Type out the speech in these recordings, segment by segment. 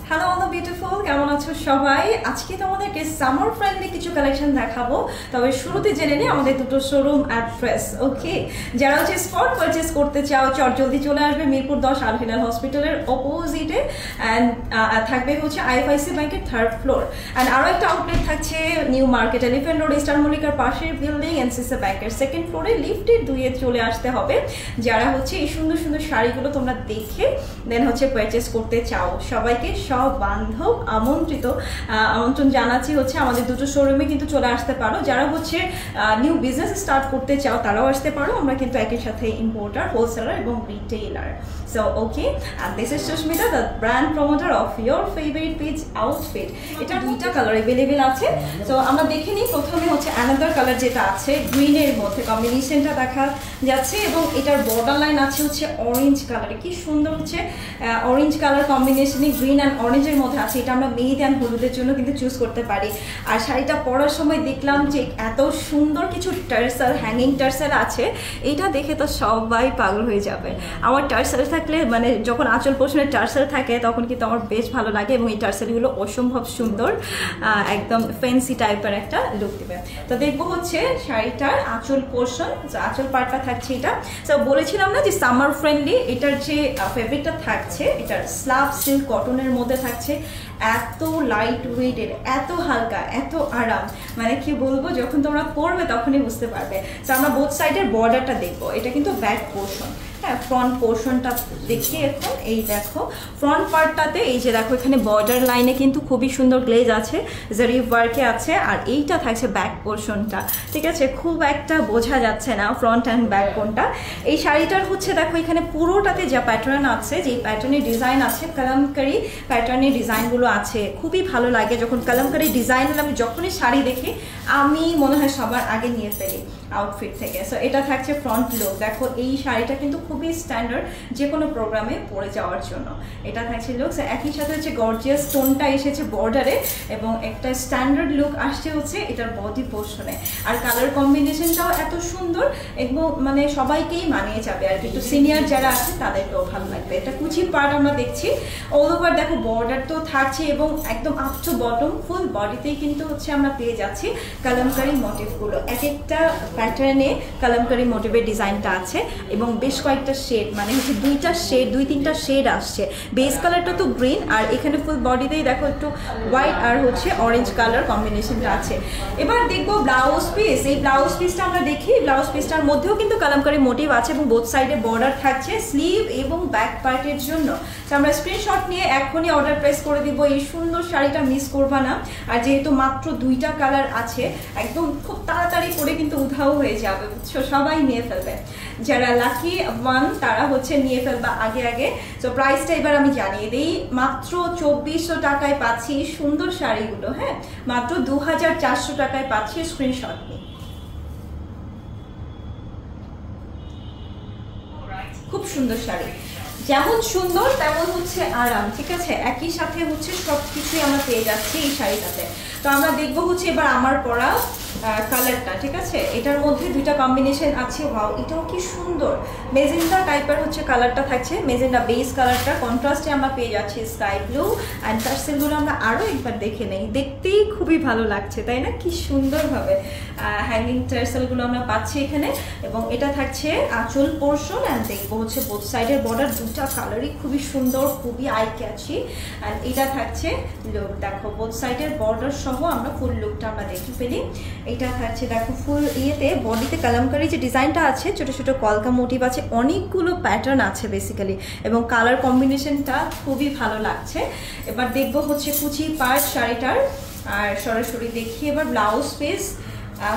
Hello all the beautiful, কেমন আছো সবাই? আজকে তোমাদেরকে সামার ফ্রেন্ডলি কিছু কালেকশন দেখাবো। তবে শুরুতে জেনে নিই আমাদের দুটো শোরুম অ্যাড্রেস। ওকে, যারা হচ্ছে স্পট পারচেস করতে চাও জলদি চলে আসবে মিরপুর 10 আল হিলাল হসপিটালের অপোজিটে। অ্যান্ড থাকবে হচ্ছে আইএফআইসি ব্যাংকের 3rd ফ্লোর। অ্যান্ড আরও একটা আউটলেট থাকছে New Market Elephant Road star মল্লিকার পাশের বিল্ডিং এনসিসি ব্যাংকের 2nd ফ্লোরে লিফটের 2-এ চলে আসতে হবে। যারা হচ্ছে এই সুন্দর সুন্দর শাড়িগুলো তোমরা দেখে দেন হচ্ছে পারচেস করতে চাও, সবাইকে সব বান্ধব আমন্ত্রণ জানাচ্ছি হচ্ছে আমাদের দুটো শোরুমে কিন্তু চলে আসতে পারো। যারা হচ্ছে নিউ বিজনেস স্টার্ট করতে চাও তারাও আসতে পারো। আমরা কিন্তু একই সাথে ইম্পোর্টার, হোলসেলার এবং retailer. So okay, and this is Sushmita, the brand promoter of your favorite page outfit. এটা দুইটা কালার अवेलेबल আছে। সো আমরা দেখে নিই। প্রথমে হচ্ছে অ্যানাদার কালার যেটা আছে গ্রিনের মধ্যে কম্বিনেশনটা দেখা যাচ্ছে এবং এটার বর্ডার লাইন আছে হচ্ছে অরেঞ্জ কালারে। কি সুন্দর হচ্ছে অরেঞ্জ কালার কম্বিনেশনে গ্রিন অ্যান্ড অরেঞ্জের মধ্যে আছে। এটা আমরা মেহেদি অ্যান্ড হলুদের জন্য কিন্তু চুজ করতে পারি। আর শাড়িটা পরার সময় দেখলাম যে এত সুন্দর কিছু টার্সাল, হ্যাঙ্গিং টার্সাল আছে, এটা দেখে তো সবাই পাগল হয়ে যাবে। আমার টার্সাল থাকলে মানে যখন আঁচল পোর্শনের টার্সাল থাকে তখন কিন্তু আমার বেশ ভালো লাগে এবং এই টার্সালগুলো অসম্ভব সুন্দর, একদম ফ্যান্সি টাইপের একটা লুক দেবে। তো দেখবো হচ্ছে শাড়িটার আঁচল পোর্শন, আঁচল পার্টটা থাকছে এটা। তো বলেছিলাম না যে সামার ফ্রেন্ডলি, এটার যে ফেব্রিকটা থাকছে এটার স্লাব সিল্ক কটনের মধ্যে থাকছে। এত লাইট ওয়েটের, এত হালকা, এত আরাম, মানে কি বলবো, যখন তোমরা পরবে তখনই বুঝতে পারবে। তো আমরা বোথ সাইডের বর্ডারটা দেখবো। এটা কিন্তু ব্যাক পোর্শন, হ্যাঁ ফ্রন্ট পোর্শনটা দেখি এখন। এই দেখো ফ্রন্ট পার্টটাতে এই যে দেখো এখানে বর্ডার লাইনে কিন্তু খুবই সুন্দর গ্লেজ আছে, জারি ওয়ার্কে আছে। আর এইটা থাকছে ব্যাক পোর্শনটা, ঠিক আছে? খুব একটা বোঝা যাচ্ছে না ফ্রন্ট অ্যান্ড ব্যাক কোনটা। এই শাড়িটার হচ্ছে দেখো এখানে পুরোটাতে যা প্যাটার্ন আছে, যে প্যাটার্নের ডিজাইন আছে, কালামকারি প্যাটার্নের ডিজাইনগুলো আছে। খুবই ভালো লাগে যখন কালামকারি ডিজাইন হলে আমি যখনই শাড়ি দেখি আমি মনে হয় সবার আগে নিয়ে ফেলি আউটফিট থেকে। সো এটা থাকছে ফ্রন্ট লুক। দেখো এই শাড়িটা কিন্তু খুবই স্ট্যান্ডার্ড যে কোনো প্রোগ্রামে পরে যাওয়ার জন্য। এটা থাকছে লুক। একই সাথে হচ্ছে গর্জিয়াস টোনটা এসেছে বর্ডারে এবং একটা স্ট্যান্ডার্ড লুক আসছে হচ্ছে এটার বডি পোর্শনে। আর কালার কম্বিনেশনটাও এত সুন্দর এবং মানে সবাইকেই মানিয়ে যাবে আর কি। একটু সিনিয়র যারা আছে তাদেরকেও ভালো লাগবে। এটা কুচি পার্ট আমরা দেখছি, অল ওভার দেখো বর্ডার তো থাকছে এবং একদম আপ টু বটম ফুল বডিতেই কিন্তু হচ্ছে আমরা পেয়ে যাচ্ছি কালামকারি মোটিভগুলো। এক একটা প্যাটার্নে কালামকারি মোটিভের ডিজাইনটা আছে এবং বেশ কয়েকটা শেড, মানে হচ্ছে দুই-তিনটা শেড আসছে। বেস কালারটা তো গ্রিন, আর এখানে ফুল বডিতেই দেখো একটু হোয়াইট আর হচ্ছে অরেঞ্জ কালার কম্বিনেশনটা আছে। এবার দেখবো ব্লাউজ পিস। এই ব্লাউজ পিসটা আমরা দেখি। ব্লাউজ পিসটার মধ্যেও কিন্তু কালামকারি মোটিভ আছে এবং বোথ সাইডে বর্ডার থাকছে স্লিভ এবং ব্যাক পার্টের জন্য। তো আমরা স্ক্রিনশট নিয়ে এখনই অর্ডার প্লেস করে দিব। এই সুন্দর শাড়িটা মিস করবা না। আর যেহেতু মাত্র 2টা কালার আছে, একদম খুব তাড়াতাড়ি করে কিন্তু উধাও হয়ে যাবে, বুঝছো? সবাই নিয়ে ফেলবে। যারা লাকি ওয়ান তারা হচ্ছে নিয়ে ফেলবা আগে আগে। তো প্রাইসটা এবার আমি জানিয়ে দিই। মাত্র 2400 টাকায় পাচ্ছি এই সুন্দর শাড়িগুলো। হ্যাঁ, মাত্র 2400 টাকায় পাচ্ছি। স্ক্রিনশট নিই। খুব সুন্দর শাড়ি, যেমন সুন্দর তেমন হচ্ছে আরাম, ঠিক আছে? একই সাথে হচ্ছে সব কিছুই আমরা পেয়ে যাচ্ছি এই শাড়িটাতে। তো আমরা দেখবো হচ্ছে এবার আমার পরা কালারটা, ঠিক আছে? এটার মধ্যে 2টা কম্বিনেশন আছে। ওয়াও, এটাও কি সুন্দর মেজেন্ডা টাইপের হচ্ছে কালারটা থাকছে। মেজেন্ডা বেস কালারটা কন্ট্রাস্টে আমরা পেয়ে যাচ্ছি স্কাই ব্লু। অ্যান্ড টার্সেলগুলো আমরা আরও একবার দেখে নেই, দেখতেই খুবই ভালো লাগছে, তাই না? কি সুন্দরভাবে হ্যাঙ্গিং টার্সেলগুলো আমরা পাচ্ছি এখানে। এবং এটা থাকছে আঁচল পোর্শন। অ্যান্ড দেখবো হচ্ছে বোথ সাইডের বর্ডার, 2টা কালারই খুবই সুন্দর, খুবই আই ক্যাচি। অ্যান্ড এটা থাকছে লুক। দেখো বোথ সাইডের বর্ডার সহ আমরা ফুল লুকটা আমরা দেখে ফেলি। এটা থাকছে দেখো ফুল ইয়েতে বডিতে কালামকারি যে ডিজাইনটা আছে, ছোট ছোট কলকা মোটিভ আছে, অনেকগুলো প্যাটার্ন আছে বেসিক্যালি এবং কালার কম্বিনেশনটা খুবই ভালো লাগছে। এবার দেখবো হচ্ছে কুচি পার্ট শাড়িটার। আর সরাসরি দেখি এবার ব্লাউজ পিস।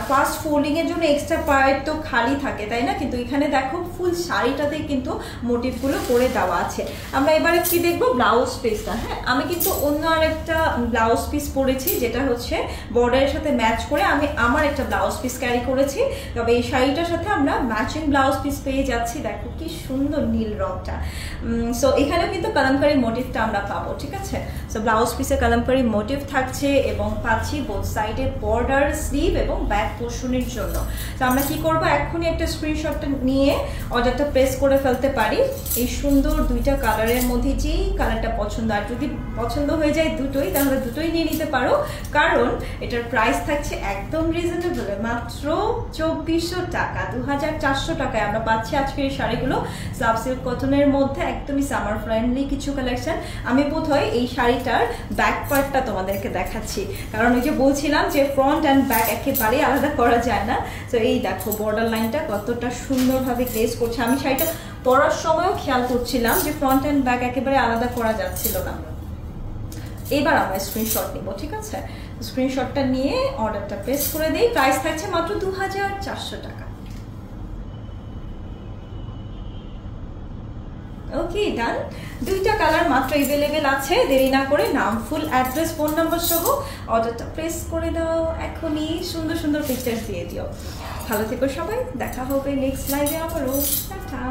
ফার্স্ট ফোল্ডিং এর জন্য এক্সট্রা পার্ট তো খালি থাকে, তাই না? কিন্তু এখানে দেখো ফুল শাড়িটাতে কিন্তু মোটিভগুলো করে দেওয়া আছে। আমরা এবারে কি দেখবো? ব্লাউজ পিসটা। হ্যাঁ, আমি কিন্তু অন্য আরেকটা ব্লাউজ পিস পরেছি যেটা হচ্ছে বর্ডারের সাথে ম্যাচ করে আমি আমার একটা ব্লাউজ পিস ক্যারি করেছি। তবে এই শাড়িটার সাথে আমরা ম্যাচিং ব্লাউজ পিস পেয়ে যাচ্ছি। দেখো কি সুন্দর নীল রংটা। সো এখানে কিন্তু কালামকারি মোটিভটা আমরা পাবো, ঠিক আছে? সো ব্লাউজ পিসে কালামকারি মোটিভ থাকছে এবং পাচ্ছি বোথ সাইডে বর্ডার, স্লিভ এবং ব্যাক পোর্শনের জন্য। তো আমরা কি করব, এক্ষুনি একটা স্ক্রিনশটটা নিয়ে অর্ডারটা প্লেস করে ফেলতে পারি। এই সুন্দর দুইটা কালারের মধ্যে যেই কালারটা পছন্দ, আর যদি পছন্দ হয়ে যায় দুটোই, তাহলে দুটোই নিয়ে নিতে পারো, কারণ এটার প্রাইস থাকছে একদম রিজনেবল, মাত্র 2400 টাকা। 2400 টাকায় আমরা পাচ্ছি আজকের এই শাড়িগুলো সাব সিল্ক কটনের মধ্যে, একদমই সামার ফ্রেন্ডলি কিছু কালেকশন। আমি বোধহয় এই শাড়িটার ব্যাক পার্টটা তোমাদেরকে দেখাচ্ছি, কারণ ওই যে বলছিলাম যে ফ্রন্ট অ্যান্ড ব্যাক একেবারেই আলাদা করা যায় না। তো এই দেখো বর্ডার লাইনটা কতটা সুন্দরভাবে গ্লেজ করছে। আমি শাড়িটা পরার সময়ও খেয়াল করছিলাম যে ফ্রন্ট অ্যান্ড ব্যাক একেবারে আলাদা করা যাচ্ছিল না। এবার আমরা স্ক্রিনশট নিব, ঠিক আছে? স্ক্রিনশটটা নিয়ে অর্ডারটা প্লেস করে দিই। প্রাইস থাকছে মাত্র 2400 টাকা। ওকে, ডান। দুইটা কালার মাত্র অ্যাভেলেবেল আছে। দেরি না করে নাম, ফুল অ্যাড্রেস, ফোন নাম্বার সহ অর্ডারটা প্লেস করে দাও এখনই। সুন্দর সুন্দর পিকচার দিয়ে দিও। ভালো থেকো সবাই, দেখা হবে নেক্সট লাইভে আবারও। টাটা।